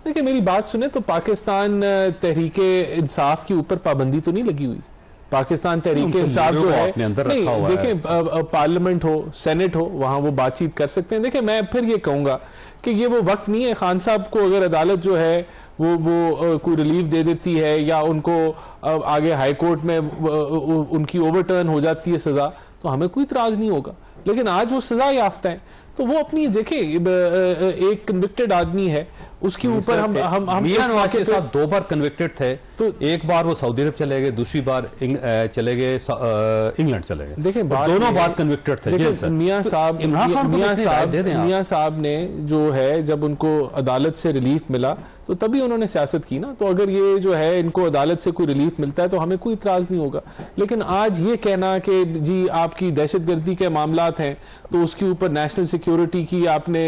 देखिए, मेरी बात सुने तो पाकिस्तान तहरीक इंसाफ के ऊपर पाबंदी तो नहीं लगी हुई। पाकिस्तान तहरीक इंसाफ जो है, नहीं, देखें, पार्लियामेंट हो, सेनेट हो, वहां वो बातचीत कर सकते हैं। देखें, मैं फिर ये कहूंगा कि ये वो वक्त नहीं है। खान साहब को अगर अदालत जो है वो कोई रिलीफ दे देती है या उनको आगे हाई कोर्ट में उनकी ओवरटर्न हो जाती है सजा, तो हमें कोई इतराज नहीं होगा। लेकिन आज वो सजा याफ्ता है, तो वो अपनी देखें, एक कन्विक्टेड आदमी है, उसके ऊपर हम नवाज शरीफ साहब 2 बार कन्विक्टेड थे, तो एक बार वो सऊदी अरब चले गए, दूसरी बार चले गए इंग्लैंड चले गए। देखें, दोनों बार कन्विक्टेड थे। मियां साहब ने जो है, जब उनको अदालत से रिलीफ मिला तो तभी उन्होंने सियासत की ना। तो अगर ये जो है इनको अदालत से कोई रिलीफ मिलता है तो हमें कोई इतराज नहीं होगा। लेकिन आज ये कहना कि जी आपकी दहशतगर्दी के मामलात हैं तो उसके ऊपर नेशनल सिक्योरिटी की आपने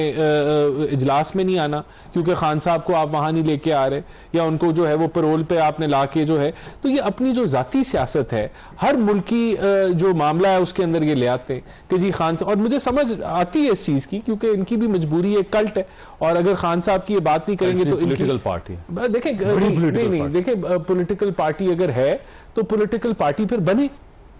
इजलास में नहीं आना क्योंकि खान साहब को आप वहां नहीं लेके आ रहे, या उनको जो है वो पैरोल पे आपने लाके जो है, तो ये अपनी जो जाती सियासत है, हर मुल्क की जो मामला है उसके अंदर ये ले आते हैं कि जी खान साहब। और मुझे समझ आती है इस चीज की, क्योंकि इनकी भी मजबूरी एक कल्ट है, और अगर खान साहब की ये बात नहीं करेंगे तो इनकी पार्टी देखें, नहीं देखें, पॉलिटिकल पार्टी अगर है तो पॉलिटिकल पार्टी फिर बने।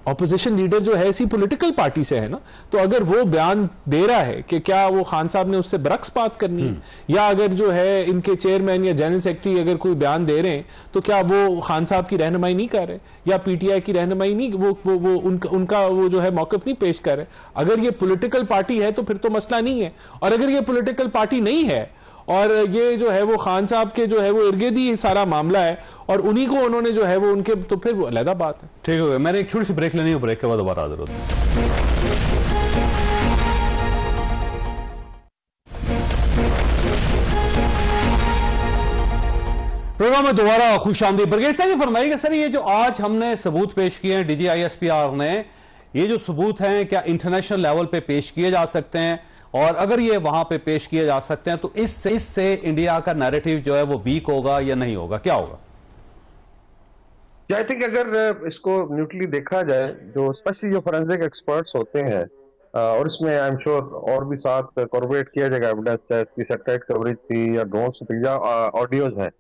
ऑपोजिशन लीडर जो है इसी पॉलिटिकल पार्टी से है ना, तो अगर वो बयान दे रहा है कि क्या वो खान साहब ने उससे बरक्स बात करनी है, या अगर जो है इनके चेयरमैन या जनरल सेक्रेटरी अगर कोई बयान दे रहे हैं तो क्या वो खान साहब की रहनुमाई नहीं कर रहे, या पीटीआई की रहनुमाई नहीं, वो उनका वो जो है मौकफ नहीं पेश कर रहे? अगर ये पॉलिटिकल पार्टी है तो फिर तो मसला नहीं है, और अगर ये पॉलिटिकल पार्टी नहीं है और ये जो है वो खान साहब के जो है वो इर्द-गिर्द ही सारा मामला है और उन्हीं को उन्होंने जो है वो उनके, तो फिर वो अलग बात है। ठीक हो गया, मैंने एक छोटी सी ब्रेक लेनी है, ब्रेक के बाद दोबारा हाजिर होते हैं। प्रोग्राम में दोबारा खुशामदीद। बरगेज साहब, ये फरमाइएगा सर, ये जो आज हमने सबूत पेश किए हैं DGISPR ने, ये जो सबूत हैं क्या इंटरनेशनल लेवल पे पेश किए जा सकते हैं? और अगर ये वहां पे पेश किए जा सकते हैं तो इससे इंडिया का नैरेटिव जो है वो वीक होगा या नहीं होगा, क्या होगा? आई थिंक अगर इसको न्यूट्रली देखा जाए, जो स्पेशली जो फोरेंसिक एक्सपर्ट्स होते हैं, और इसमें आई एम श्योर और भी साथ कॉर्पोरेट किया जाएगा एविडेंस है कि सैटेलाइट कवरेज थी या ड्रोन से या ऑडियोज हैं,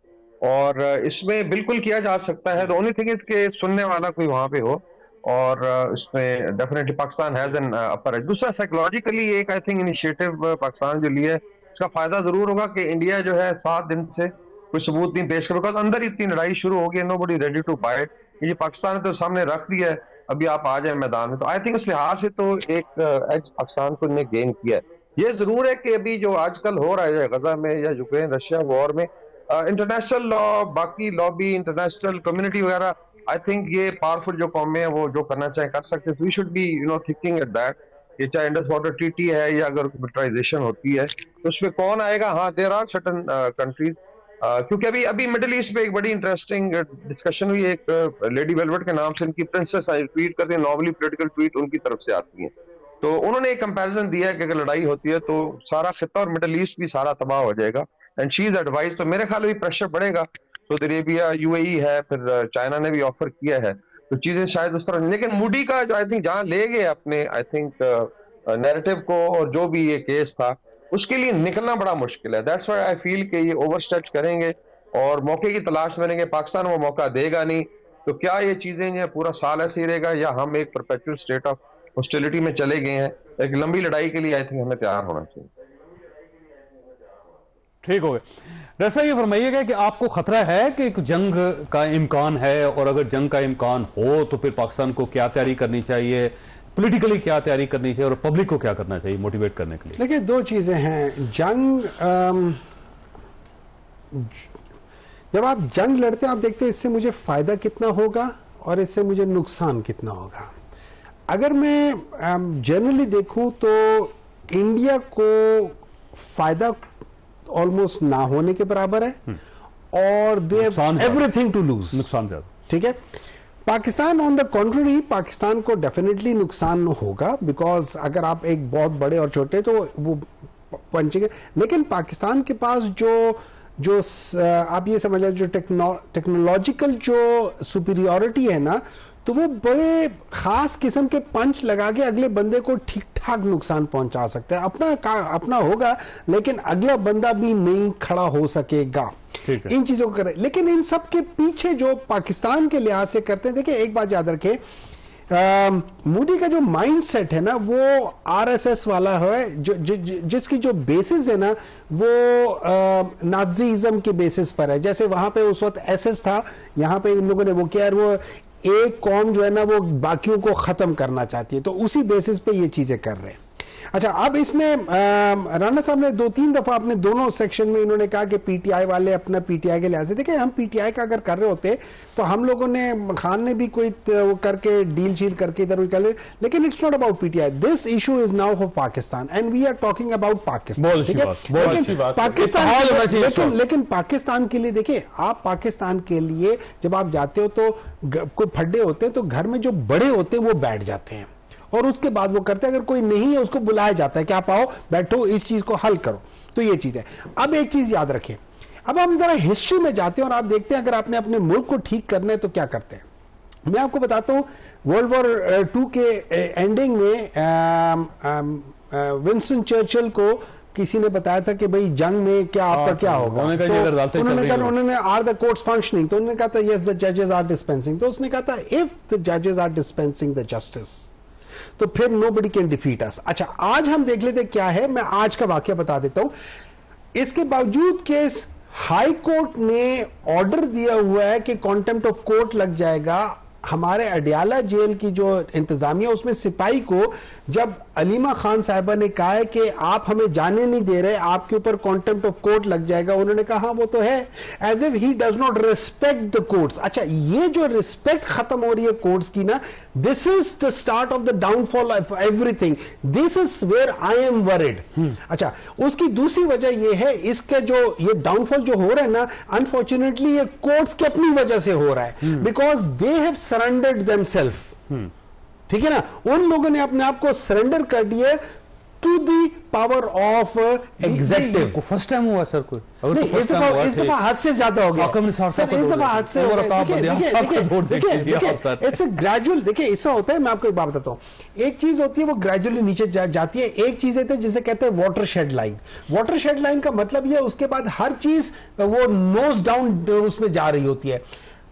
और इसमें बिल्कुल किया जा सकता है। द ओनली थिंग इज के सुनने वाला कोई वहां पे हो, और इसमें definitely Pakistan has an upper as. दूसरा, साइकोलॉजिकली एक आई थिंक इनिशिएटिव पाकिस्तान जो लिए, इसका फायदा जरूर होगा कि इंडिया जो है 7 दिन से कोई सबूत नहीं पेश करेगा, अंदर इतनी लड़ाई शुरू हो गई, नोबडी रेडी टू फाइट, ये पाकिस्तान ने तो सामने रख दिया है, अभी आप आ जाए मैदान में। तो आई थिंक उस लिहाज से तो एक एज पाकिस्तान को इन्हें गेन किया है। ये जरूर है कि अभी जो आजकल हो रहा है गजा में या यूक्रेन रशिया वॉर में, इंटरनेशनल लॉ, बाकी लॉबी, इंटरनेशनल कम्युनिटी वगैरह, आई थिंक ये पावरफुल जो कौमें हैं वो जो करना चाहे कर सकते हैं। We should be thinking at that, ये चाहे इंडस वाटर ट्रीटी है या अगर मिलिटराइजेशन होती है तो उसमें कौन आएगा। हाँ, देयर आर सर्टेन कंट्रीज, क्योंकि अभी मिडिल ईस्ट में एक बड़ी इंटरेस्टिंग डिस्कशन हुई, एक लेडी वेलवेट के नाम से इनकी प्रिंसेस ट्वीट करते हैं, नॉर्मली पॉलिटिकल ट्वीट उनकी तरफ से आती है, तो उन्होंने एक कंपैरिजन दिया है कि अगर लड़ाई होती है तो सारा खिता और मिडिल ईस्ट भी सारा तबाह हो जाएगा, एंड शी इज एडवाइस। तो मेरे ख्याल में प्रेशर बढ़ेगा, सऊदी अरेबिया, UAE है, फिर चाइना ने भी ऑफर किया है, तो चीजें शायद उस तरह। लेकिन मूडी का जो आई थिंक जहां ले गए अपने आई थिंक नैरेटिव को, और जो भी ये केस था उसके लिए निकलना बड़ा मुश्किल है। दैट्स व्हाई आई फील कि ये ओवरस्ट्रेच करेंगे और मौके की तलाश में रहेंगे। पाकिस्तान वो मौका देगा नहीं, तो क्या ये चीजें जो पूरा साल ऐसे ही रहेगा, या हम एक परपेचुअल स्टेट ऑफ हॉस्टिलिटी में चले गए हैं? एक लंबी लड़ाई के लिए आई थिंक हमें तैयार होना चाहिए। ठीक हो गया। वैसा ये फरमाइएगा कि आपको खतरा है कि जंग का इम्कान है, और अगर जंग का इम्कान हो तो फिर पाकिस्तान को क्या तैयारी करनी चाहिए, पॉलिटिकली क्या तैयारी करनी चाहिए, और पब्लिक को क्या करना चाहिए मोटिवेट करने के लिए? देखिए, 2 चीजें हैं। जंग, जब आप जंग लड़ते हैं आप देखते हैं इससे मुझे फायदा कितना होगा और इससे मुझे नुकसान कितना होगा। अगर मैं जनरली देखूं तो इंडिया को फायदा ऑलमोस्ट ना होने के बराबर है और they have everything to lose, नुकसान ज्यादा। ठीक है। Pakistan on the contrary, Pakistan को डेफिनेटली नुकसान होगा, बिकॉज अगर आप एक बहुत बड़े और छोटे तो वो पंचेंगे, लेकिन पाकिस्तान के पास जो आप ये समझ लें जो टेक्नोलॉजिकल जो सुपीरियॉरिटी है ना, तो वो बड़े खास किस्म के पंच लगा के अगले बंदे को ठीक ठाक नुकसान पहुंचा सकते हैं। अपना होगा, लेकिन अगला बंदा भी नहीं खड़ा हो सकेगा इन चीजों को करें। लेकिन इन सब के पीछे जो पाकिस्तान के लिहाज से करते हैं, देखिए एक बात याद रखें, मोदी का जो माइंड सेट है ना वो आरएसएस वाला है, जिसकी जो बेसिस है ना वो नाजीज्म के बेसिस पर है। जैसे वहां पे उस वक्त एसएस था, यहाँ पे इन लोगों ने वो किया, वो एक कौम जो है ना वो बाकियों को खत्म करना चाहती है, तो उसी बेसिस पे ये चीजें कर रहे हैं। अच्छा, अब इसमें राणा साहब ने 2-3 दफा अपने दोनों सेक्शन में इन्होंने कहा कि पीटीआई वाले अपना पीटीआई के लिहाज से, देखिए हम पीटीआई का अगर कर रहे होते तो हम लोगों ने, खान ने भी कोई वो करके डील शील करके इधर कर ले, लेकिन it's not about PTI, this issue is now for Pakistan and we are talking about Pakistan. ठीक है, पाकिस्तान, लेकिन पाकिस्तान के लिए देखिए, आप पाकिस्तान के लिए जब आप जाते हो तो कोई फड्डे होते हैं तो घर में जो बड़े होते हैं वो बैठ जाते हैं और उसके बाद वो करते हैं, अगर कोई नहीं है उसको बुलाया जाता है कि आप आओ बैठो इस चीज को हल करो। तो ये चीज है। अब एक चीज याद रखें, अब हम जरा हिस्ट्री में जाते हैं और आप देखते हैं अगर आपने अपने मुल्क को ठीक करना है तो क्या करते हैं। मैं आपको बताता हूं, वर्ल्ड वॉर 2 के एंडिंग में विंस्टन चर्चिल को किसी ने बताया था कि भाई जंग में क्या आपका क्या होगा, उन्होंने आर द कोर्ट्स फंक्शनिंग, तो उन्होंने कहा था यस द जजेस आर डिस्पेंसिंग, तो उसने कहा था इफ द जजेस आर डिस्पेंसिंग द जस्टिस तो फिर नोबडी कैन डिफीट अस। अच्छा, आज हम देख लेते क्या है, मैं आज का वाकया बता देता हूं। इसके बावजूद के हाई कोर्ट ने ऑर्डर दिया हुआ है कि कॉन्टेम्प्ट ऑफ कोर्ट लग जाएगा। हमारे अडियाला जेल की जो इंतजामिया, उसमें सिपाही को जब अलीमा खान साहिबा ने कहा है कि आप हमें जाने नहीं दे रहे, आपके ऊपर कॉन्टेम्प्ट ऑफ कोर्ट लग जाएगा, उन्होंने कहा हाँ वो तो है, as if he does not respect the courts. अच्छा, ये जो रिस्पेक्ट खत्म हो रही है कोर्ट्स की ना, this is the start of the downfall of everything, this is where I am worried. अच्छा, उसकी दूसरी वजह ये है, इसका जो ये डाउनफॉल जो हो रहा है ना, अनफॉर्चुनेटली ये कोर्ट्स की अपनी वजह से हो रहा है, because they have surrendered themself. ठीक है ना, उन लोगों ने अपने आप को सरेंडर कर दिया to the power of executive. First time हुआ सर कोई? इस दफा हद से ज्यादा हो गया, इस दफा हद से इट्स ग्रेजुअल। देखिए ऐसा होता है, मैं आपको एक बात बताता हूँ, एक चीज होती है वो ग्रेजुअली नीचे जाती है, एक चीज है जिसे कहते हैं वाटरशेड लाइन। वाटरशेड लाइन का मतलब ये, उसके बाद हर चीज वो नोज डाउन उसमें जा रही होती है।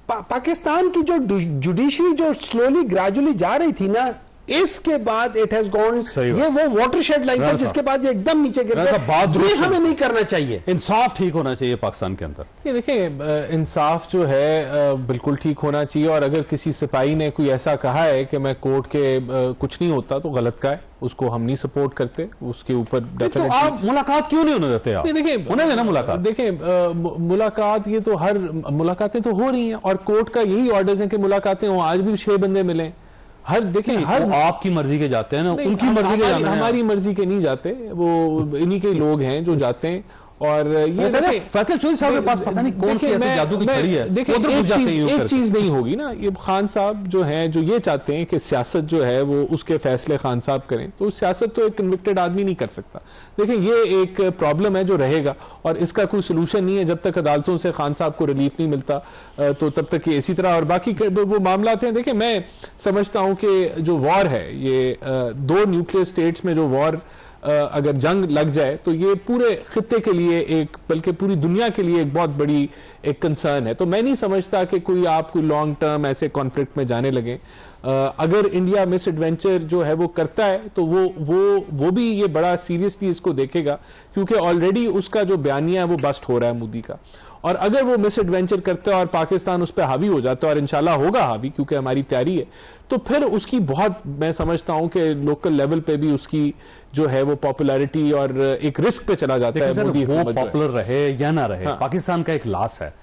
पाकिस्तान की जो जुडिशरी जो स्लोली ग्रेजुअली जा रही थी ना, इसके बाद इट हैज गॉन, ये वो वाटरशेड लाइन था जिसके बाद ये एकदम नीचे गिर गया। ये हमें नहीं करना चाहिए। इंसाफ ठीक होना चाहिए पाकिस्तान के अंदर। ये देखिए, इंसाफ जो है बिल्कुल ठीक होना चाहिए, और अगर किसी सिपाही ने कोई ऐसा कहा है कि मैं कोर्ट के कुछ नहीं होता तो गलत का है, उसको हम नहीं सपोर्ट करते, उसके ऊपर तो आप मुलाकात क्यों नहीं होने देते? आप देखिए, होने देना मुलाकात। देखिए, मुलाकात ये तो हर मुलाकातें तो हो रही हैं, और कोर्ट का यही ऑर्डर्स हैं कि मुलाकातें हो। आज भी 6 बंदे मिले। हर देखिए, हर आपकी मर्जी के जाते हैं ना, उनकी मर्जी के जाते हैं, हमारी मर्जी के नहीं जाते, वो इन्हीं के लोग हैं जो जाते हैं। और ये फैसल चौधरी साहब के पास पता नहीं कौन सी ऐसी जादू की छड़ी है। देखिए, एक चीज नहीं होगी ना, ये खान साहब जो हैं, जो ये चाहते हैं कि सियासत जो है वो उसके फैसले खान साहब करें, तो सियासत तो एक कन्विक्टेड आदमी नहीं कर सकता। देखिए, ये एक प्रॉब्लम है जो रहेगा, और इसका कोई सोल्यूशन नहीं है जब तक अदालतों से खान साहब को रिलीफ नहीं मिलता, तो तब तक ये इसी तरह। और बाकी वो मामला हैं, देखिए मैं समझता हूं कि जो वॉर है, ये 2 न्यूक्लियर स्टेट्स में जो वॉर अगर जंग लग जाए तो ये पूरे खित्ते के लिए एक, बल्कि पूरी दुनिया के लिए एक बहुत बड़ी एक कंसर्न है। तो मैं नहीं समझता कि कोई आप कोई लॉन्ग टर्म ऐसे कॉन्फ्लिक्ट में जाने लगे। अगर इंडिया मिस एडवेंचर जो है वो करता है तो वो भी ये बड़ा सीरियसली इसको देखेगा, क्योंकि ऑलरेडी उसका जो बयानिया है वो बस्ट हो रहा है मोदी का। और अगर वो मिस एडवेंचर करता है और पाकिस्तान उस पर हावी हो जाता है, और इंशाल्लाह होगा हावी क्योंकि हमारी तैयारी है, तो फिर उसकी बहुत, मैं समझता हूं कि लोकल लेवल पे भी उसकी जो है वो पॉपुलैरिटी और एक रिस्क पे चला जाता है। मोदी वो पॉपुलर रहे या ना रहे, पाकिस्तान का एक लॉस है,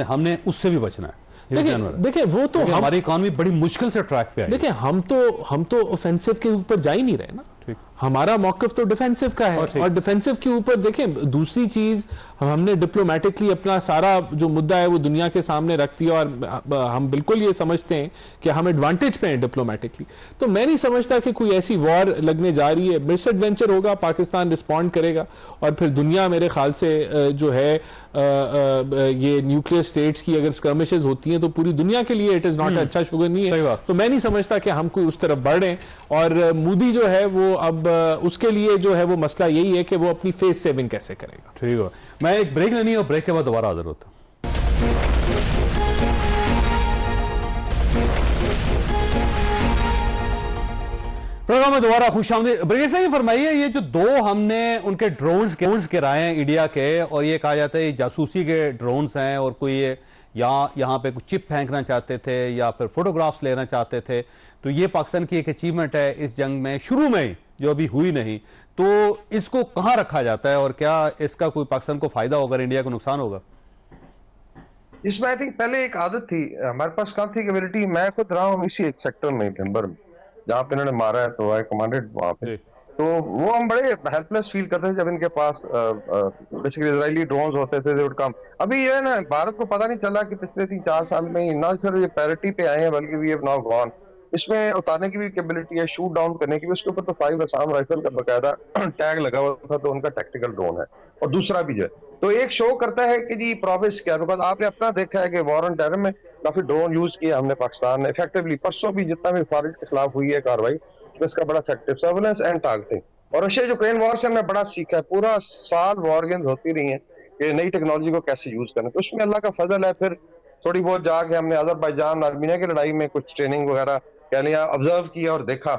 हमने उससे भी बचना है। देखिए वो तो हमारी इकॉनमी बड़ी मुश्किल से ट्रैक पे है। देखिए, हम तो ऑफेंसिव के ऊपर जा ही नहीं रहे ना। हमारा मौक़िफ़ तो डिफेंसिव का है, और डिफेंसिव के ऊपर देखें दूसरी चीज हमने डिप्लोमेटिकली अपना सारा जो मुद्दा है वो दुनिया के सामने रख दिया, और हम बिल्कुल ये समझते हैं कि हम एडवांटेज पे हैं डिप्लोमेटिकली। तो मैं नहीं समझता कि कोई ऐसी वॉर लगने जा रही है। मिस एडवेंचर होगा, पाकिस्तान रिस्पॉन्ड करेगा, और फिर दुनिया मेरे ख्याल से जो है ये न्यूक्लियर स्टेट्स की अगर स्कर्मिशेस होती हैं तो पूरी दुनिया के लिए इट इज नॉट अच्छा शुगर नहीं है। तो मैं नहीं समझता कि हम कोई उस तरफ बढ़ रहे हैं, और मोदी जो है वो अब उसके लिए जो है वो मसला यही है कि वो अपनी फेस सेविंग कैसे करेगा। ठीक है, मैं एक ब्रेक लेनी है और ब्रेक के बाद दोबारा हाजिर होता हूं। प्रोग्राम में दोबारा खुशामदीद। ब्रिगेड साहब फरमाइए, ये जो दो हमने उनके ड्रोन्स गिराए हैं इंडिया के, और ये कहा जाता है जासूसी के ड्रोन्स हैं, और कोई ये यहाँ पे कुछ चिप फेंकना चाहते थे या फिर फोटोग्राफ्स लेना चाहते थे, तो ये पाकिस्तान की एक अचीवमेंट है इस जंग में शुरू में ही जो अभी हुई नहीं। तो इसको कहां रखा जाता है और क्या इसका कोई पाकिस्तान को फायदा होगा, इंडिया को नुकसान होगा? इसमें आई थिंक पहले एक आदत थी हमारे पास, काम थी कैपेबिलिटी। मैं खुद रहा हूँ इसी एक सेक्टर में नंबर में जहाँ पे इन्होंने मारा है, तो आई कमांडेड वहां पे, तो वो हम बड़े हेल्पलेस फील करते थे जब इनके पास बेसिकली इजरायली ड्रोन्स होते थे। कम अभी ये है ना, भारत को पता नहीं चला कि पिछले 3-4 साल में ही ना सिर्फ ये पैरिटी पे आए हैं बल्कि वी हैव नाउ गॉन। इसमें उतारने की भी कैपेबिलिटी है, शूट डाउन करने की भी। उसके ऊपर तो 5 असम राइफल का बकायदा टैग लगा हुआ था, तो उनका टैक्टिकल ड्रोन है। और दूसरा भी है, तो एक शो करता है कि जी प्रोग्रेस क्या है। बिकॉज आपने अपना देखा है कि वॉर ऑन टेरर में काफी ड्रोन यूज किया हमने पाकिस्तान ने इफेक्टिवली। परसों भी जितना भी फारिज के खिलाफ हुई है कार्रवाई, तो इसका बड़ा इफेक्टिव सर्वेलेंस एंड टारगेटिंग। और रशिया यूक्रेन वॉर से हमने बड़ा सीखा है, पूरा साल वॉर गेम्स होती रही है कि नई टेक्नोलॉजी को कैसे यूज करना। तो उसमें अल्लाह का फजल है, फिर थोड़ी बहुत जाके हमने अजरबैजान आर्मीनिया की लड़ाई में कुछ ट्रेनिंग वगैरह कह लिया, ऑब्जर्व किया और देखा।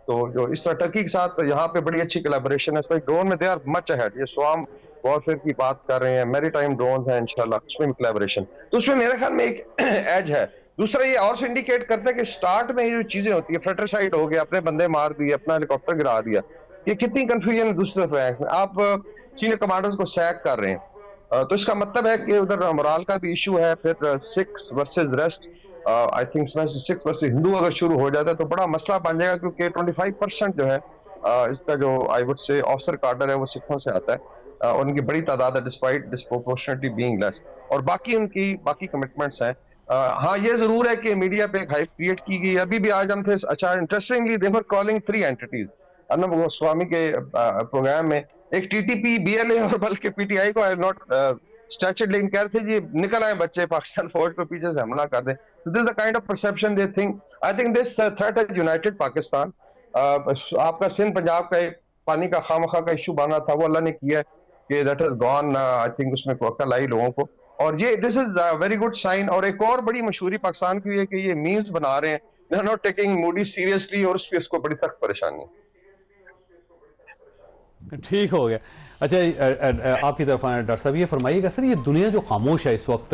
तो जो इस तरह टर्की के साथ यहाँ पे बड़ी अच्छी कोलैबोरेशन है, ड्रोन में दे आर मच अहेड। ये स्वाम वॉरफेयर की बात कर रहे हैं, मैरीटाइम ड्रोन है इंशाल्लाह, उसमें भी कोलैबोरेशन। तो उसमें मेरे ख्याल में एक एज है। दूसरा ये और इंडिकेट करता है कि स्टार्ट में ये जो चीजें होती है, फ्रेटरसाइड हो गया, अपने बंदे मार दिए, अपना हेलीकॉप्टर गिरा दिया, ये कितनी कंफ्यूजन दूसरे रैंक में आप सीनियर कमांडर्स को सैक कर रहे हैं। तो इसका मतलब है कि उधर मोराल का भी इशू है। फिर six versus rest, I think 6 versus Hindu अगर शुरू हो जाता है तो बड़ा मसला बन जाएगा, क्योंकि 25% जो है इसका जो आई वुड से ऑफिसर कार्डर है वो सिखों से आता है, और उनकी बड़ी तादाद है डिस्पाइट डिस्प्रोपोर्शनेटली बीइंग लेस, और बाकी उनकी बाकी कमिटमेंट्स हैं। हाँ, ये जरूर है कि मीडिया पे एक हाइप क्रिएट की गई। अभी भी आज हम थे, अच्छा इंटरेस्टिंगली दे वर कॉलिंग 3 एंटिटीज अर्नब गोस्वामी के प्रोग्राम में, एक टीटीपी, बीएलए और बल्कि पीटीआई को आई नॉट स्टैचर्ड, लेकिन कह रहे थे जी निकल आए बच्चे पाकिस्तान फौज को पीछे से हमला कर दें। So this is the kind of perception they think. I think this threat has united Pakistan. आपका सिंध पंजाब का पानी का खामखा का इशू बना था, वो अल्लाह ने किया कि that has gone. I think उसमें अक्ल आई लोगों को, और ये this is a very good sign। और एक और बड़ी मशहूरी पाकिस्तान की है कि ये मीम्स बना रहे हैं, they are not taking Modi seriously, और उसको बड़ी सख्त परेशानी है। ठीक हो गया। अच्छा, आपकी तरफ आए डॉक्टर साहब, ये फरमाइएगा सर, ये दुनिया जो खामोश है इस वक्त,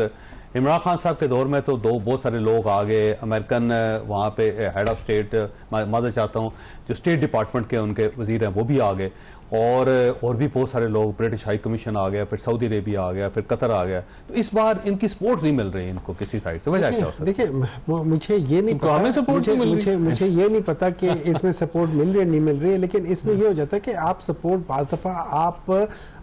इमरान खान साहब के दौर में तो बहुत सारे लोग आ गए, अमेरिकन वहाँ पे हेड ऑफ स्टेट, मदद चाहता हूँ, जो स्टेट डिपार्टमेंट के उनके वजीर हैं वो भी आ गए, और भी बहुत सारे लोग, ब्रिटिश हाई कमीशन आ गया, फिर सऊदी अरेबिया आ गया, फिर कतर आ गया। तो इस बार इनकी सपोर्ट नहीं मिल रही इनको किसी साइड से, वजह क्या हो सकती है? देखिए, मुझे ये नहीं पता, मुझे ये नहीं पता कि इसमें सपोर्ट मिल रही है नहीं मिल रही है, लेकिन इसमें ये हो जाता है कि आप सपोर्ट बाज दफा आप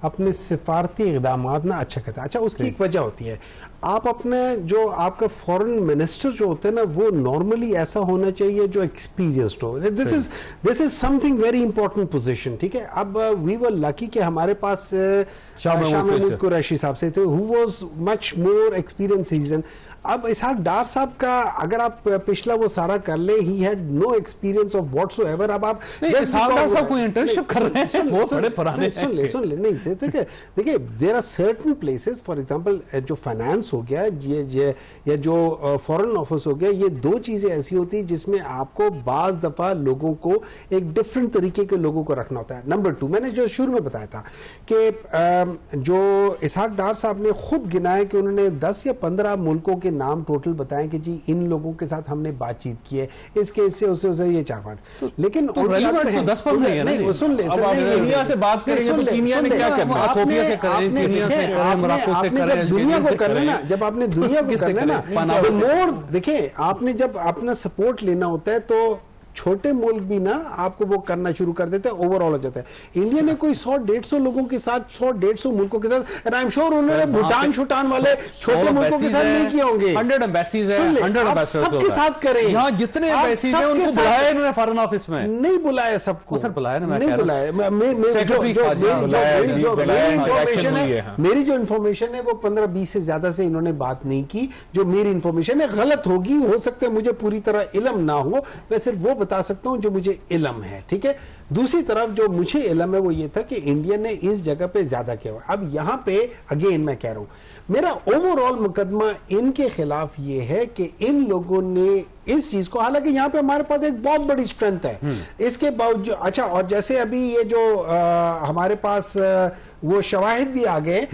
अपने सिफारती इक़दाम ना अच्छा करते हैं। अच्छा, उसकी एक वजह होती है, आप अपने जो आपका फॉरेन मिनिस्टर जो होते हैं ना, वो नॉर्मली ऐसा होना चाहिए जो एक्सपीरियंस्ड हो। This is something very important position, ठीक है। अब वी वर लकी कि हमारे पास शाह महमूद कुरैशी साहब से थे, who was much more experience season. अब इसहाक डार साहब का अगर आप पिछला वो सारा कर ले, he had no experience of whatsoever. अब आप इसहाक डार साहब कोई इंटर्नशिप कर रहे हैं, बहुत बड़े पुराने, सुन ले नहीं, देखिए there are certain places, for example जो फाइनेंस हो गया, ये या जो फॉरेन ऑफिस हो गया, ये दो चीजें ऐसी होती है जिसमें आपको बाज दफा लोगों को एक डिफरेंट तरीके के लोगों को रखना होता है। नंबर 2, मैंने जो शुरू में बताया था कि जो इसहाक डार साहब ने खुद गिनाया कि उन्होंने 10 या 15 मुल्कों के नाम टोटल बताएं कि जी इन लोगों के साथ हमने बातचीत की है, इसके इससे उसे ये 4-5, लेकिन तो रेलेवेंट तो 10-15 है ना। सुन ले, दुनिया से बात करेंगे तो कीनिया ने क्या करना, इथियोपिया से करें, कीनिया से करें, मोरक्को से करें, दुनिया को करना ना, जब आपने दुनिया को करना ना, मोर देखिए, आपने जब अपना सपोर्ट लेना होता है तो छोटे मुल्क भी ना आपको वो करना शुरू कर देते हैं, ओवरऑल हो जाता है। इंडिया ने कोई 100-150 लोगों के साथ, 100-150 मुल्कों के साथ, एंड आई एम श्योर उन्होंने भूटान छुटान वाले छोटे मुल्कों के साथ नहीं किए होंगे। 100 एम्बेसीज है, 100 एम्बेसडर सबके साथ करें। यहाँ जितने एम्बेसीज हैं उनको बुलाया इन्होंने फॉरेन ऑफिस में? नहीं बुलाया सबको, सर बुलाया ना, नहीं बुलाया। मेरी जो इंफॉर्मेशन है वो 15-20 से ज्यादा से इन्होंने बात नहीं की। जो मेरी इंफॉर्मेशन है गलत होगी, हो सकता है मुझे पूरी तरह इल्म ना हो, मैं सिर्फ वो बता सकता हूं जो मुझे इल्म है, ठीक है। दूसरी तरफ जो मुझे इल्म है वो ये था कि इंडिया ने इस जगह पे ज्यादा किया। अब यहां पे अगेन मैं कह रहा हूं, मेरा ओवरऑल मुकदमा इनके खिलाफ ये है कि इन लोगों ने इस चीज को, हालांकि यहां पे हमारे पास एक बहुत बड़ी स्ट्रेंथ है, इसके बावजूद अच्छा, और जैसे अभी ये जो हमारे पास वो शवाहिद भी आ गए,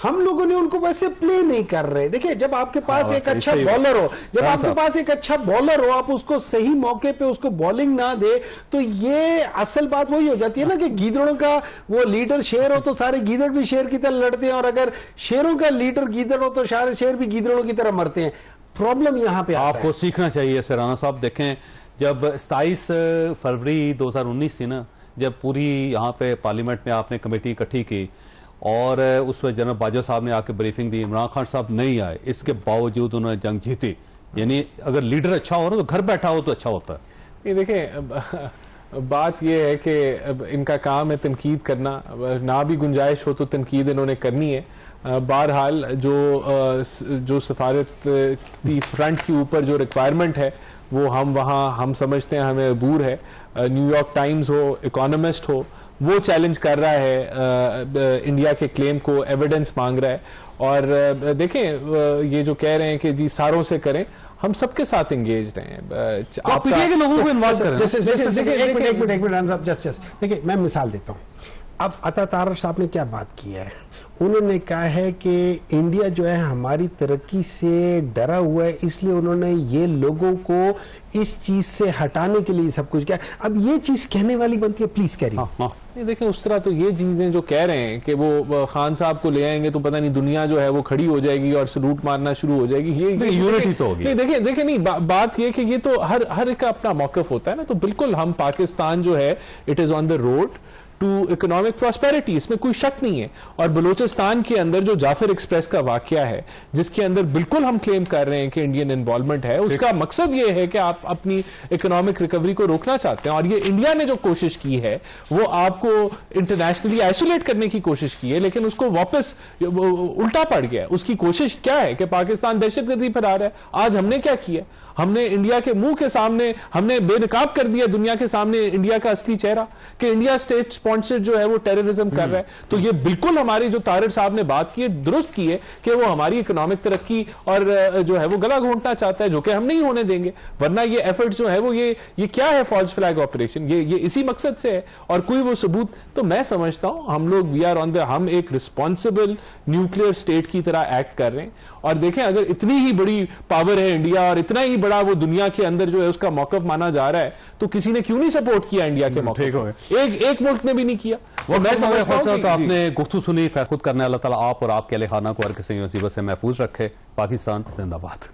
हम लोगों ने उनको वैसे प्ले नहीं कर रहे। देखिए जब आपके पास एक अच्छा बॉलर हो, जब आपके पास एक अच्छा बॉलर हो, आप उसको सही मौके पे उसको बॉलिंग ना दे, तो ये असल बात वही हो जाती है ना कि गीदड़ों का वो लीडर शेर हो तो सारे गीदड़ भी शेर की तरह लड़ते हैं, और अगर शेरों का लीडर गीदड़ हो तो सारे शेर भी गीदड़ों की तरह मरते हैं। प्रॉब्लम यहां पे आपको सीखना चाहिए सराना साहब। देखें जब 27 फरवरी 2019 थी ना, जब पूरी यहाँ पे पार्लियामेंट में आपने कमेटी इकट्ठी की और उसमें जनरल बाजवा साहब ने आके ब्रीफिंग दी, इमरान खान साहब नहीं आए, इसके बावजूद उन्होंने जंग जीती। यानी अगर लीडर अच्छा हो ना तो घर बैठा हो तो अच्छा होता है। ये देखें बात ये है कि इनका काम है तनकीद करना, ना भी गुंजाइश हो तो तनकीद इन्होंने करनी है। बहरहाल जो सफारत की फ्रंट के ऊपर जो रिक्वायरमेंट है वो हम समझते हैं हमें अबूर है। न्यूयॉर्क टाइम्स हो, इकोनॉमिस्ट हो, वो चैलेंज कर रहा है इंडिया के क्लेम को, एविडेंस मांग रहा है। और देखें ये जो कह रहे हैं कि जी सारों से करें, हम सबके साथ एंगेज हैं। आप पीटीआई के लोगों को इन्वॉल्व करें। एक मिनट जस्ट देखिए मैं मिसाल देता हूँ। अब अता तारर साहब ने क्या बात की है, उन्होंने कहा है कि इंडिया जो है हमारी तरक्की से डरा हुआ है, इसलिए उन्होंने ये लोगों को इस चीज से हटाने के लिए सब कुछ किया। अब ये चीज कहने वाली बनती है, प्लीज करिए। ये देखें उस तरह तो ये चीजें जो कह रहे हैं कि वो खान साहब को ले आएंगे तो पता नहीं दुनिया जो है वो खड़ी हो जाएगी और सलूट मारना शुरू हो जाएगी, ये यूनिटी तो होगी। नहीं देखिए नहीं बात ये कि ये तो हर एक का अपना मौकफ होता है ना। तो बिल्कुल हम पाकिस्तान जो है it is on the road to economic prosperity, इसमें कोई शक नहीं है। और बलूचिस्तान के अंदर जो जाफर एक्सप्रेस का वाकया है, जिसके अंदर बिल्कुल हम क्लेम कर रहे हैं कि इंडियन इन्वॉल्वमेंट है, उसका मकसद ये है कि आप अपनी इकोनॉमिक रिकवरी को रोकना चाहते हैं। और ये इंडिया ने जो कोशिश की है वो आपको इंटरनेशनली आइसोलेट करने की कोशिश की है, लेकिन उसको वापस उल्टा पड़ गया है। उसकी कोशिश क्या है कि पाकिस्तान दहशतगर्दी फैला रहा है। आज हमने क्या किया, हमने इंडिया के मुंह के सामने हमने बेनकाब कर दिया दुनिया के सामने इंडिया का असली चेहरा कि इंडिया स्टेट स्पॉन्सर्ड जो है वो टेररिज्म कर रहा है। तो ये बिल्कुल हमारी जो तारिर साहब ने बात की है दुरुस्त की है कि वो हमारी इकोनॉमिक तरक्की और जो है वो गला घोंटना चाहता है, जो कि हम नहीं होने देंगे। वरना ये एफर्ट जो है वो ये क्या है, फॉल्स फ्लैग ऑपरेशन, ये इसी मकसद से है। और कोई वो सबूत, तो मैं समझता हूं हम लोग वी आर ऑन द, हम एक रिस्पॉन्सिबल न्यूक्लियर स्टेट की तरह एक्ट कर रहे हैं। और देखें अगर इतनी ही बड़ी पावर है इंडिया और इतना ही बड़ा वो दुनिया के अंदर जो है उसका मौकफ माना जा रहा है, तो किसी ने क्यों नहीं सपोर्ट किया इंडिया के मौकफ? एक मुल्क ने भी नहीं किया। वो मैं समझता हूं कि आपने गुफ्तगू सुनी, फैसला खुद करने, अल्लाह ताला आप और आपके अहले खाना को हर किसी मुसीबत से महफूज रखे। पाकिस्तान जिंदाबाद।